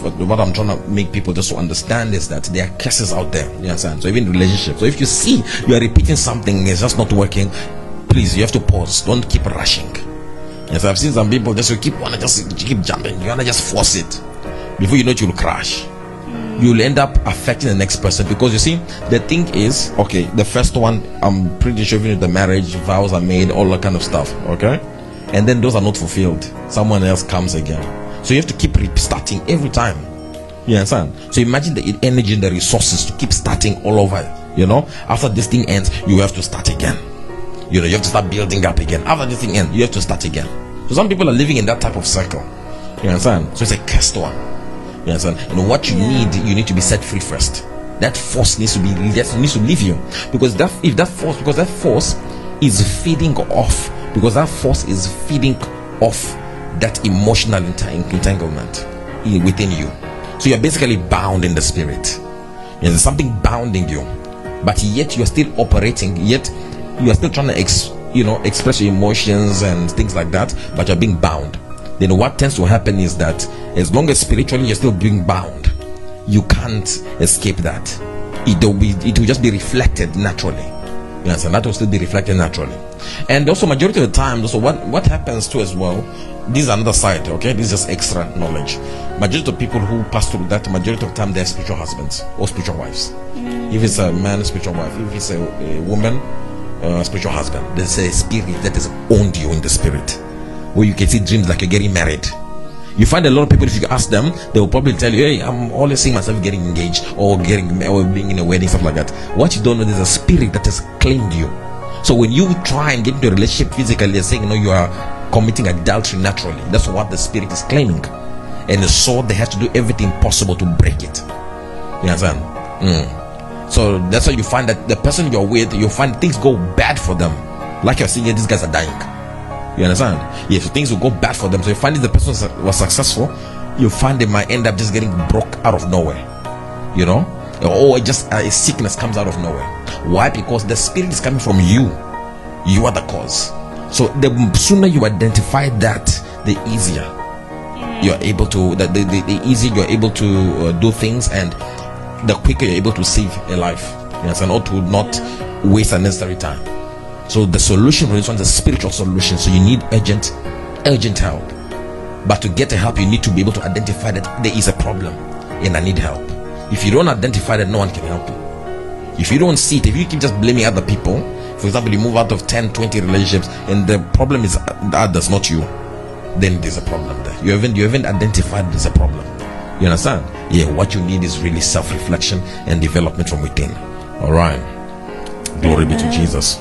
what I'm trying to make people just to understand is that there are curses out there. You understand? So even relationships. So if you see you are repeating something, it's just not working, please, you have to pause. Don't keep rushing. Yes, I've seen some people just keep jumping. You wanna just force it. Before you know it, you'll crash. You'll end up affecting the next person, because you see, the thing is, okay, the first one, I'm pretty sure even if the marriage vows are made, all that kind of stuff, okay, and then those are not fulfilled, someone else comes again. So you have to keep starting every time. You understand? So imagine the energy and the resources to keep starting all over. You know, after this thing ends, you have to start again. You know, you have to start building up again. After this thing ends, you have to start again. So some people are living in that type of circle. You understand? So it's a cursed one. You understand? And what you need to be set free first. That force needs to leave you, because that force is feeding off, because that force is feeding off that emotional entanglement within you. So you're basically bound in the spirit. There's something bounding you, but yet you're still operating, yet you are still trying to express your emotions and things like that, but you're being bound. Then what tends to happen is that as long as spiritually you're still being bound, you can't escape that. It will just be reflected naturally. Yes, and that will still be reflected naturally. And also majority of the time, also what happens too as well, this is another side, okay, this is just extra knowledge. Majority of people who pass through that, majority of the time, they're spiritual husbands or spiritual wives. If it's a man, spiritual wife. If it's a woman, spiritual husband. There's a spirit that has owned you in the spirit, where you can see dreams like you're getting married. You find a lot of people, if you ask them, they will probably tell you, hey, I'm always seeing myself getting engaged or being in a wedding, stuff like that. What you don't know, there's a spirit that has claimed you. So when you try and get into a relationship physically, they're saying, you are committing adultery naturally. That's what the spirit is claiming. And so they have to do everything possible to break it. You understand? So that's why you find that the person you're with, you find things go bad for them. Like you're saying, these guys are dying. You understand? Yes, so things will go bad for them. So you find if the person was successful, you find they might end up just getting broke out of nowhere. You know? Or just a sickness comes out of nowhere. Why? Because the spirit is coming from you. You are the cause. So the sooner you identify that, the easier you're able to, the easier you're able to do things, and the quicker you're able to save a life. Yes, and to not waste unnecessary time. So the solution for this one is a spiritual solution. So you need urgent help. But to get the help, you need to be able to identify that there is a problem and I need help. If you don't identify that, no one can help you. If you don't see it, if you keep just blaming other people, for example, you move out of 10, 20 relationships and the problem is others, not you, then there's a problem there. You haven't identified there's a problem. You understand? Yeah, what you need is really self-reflection and development from within. All right. Glory be to Jesus.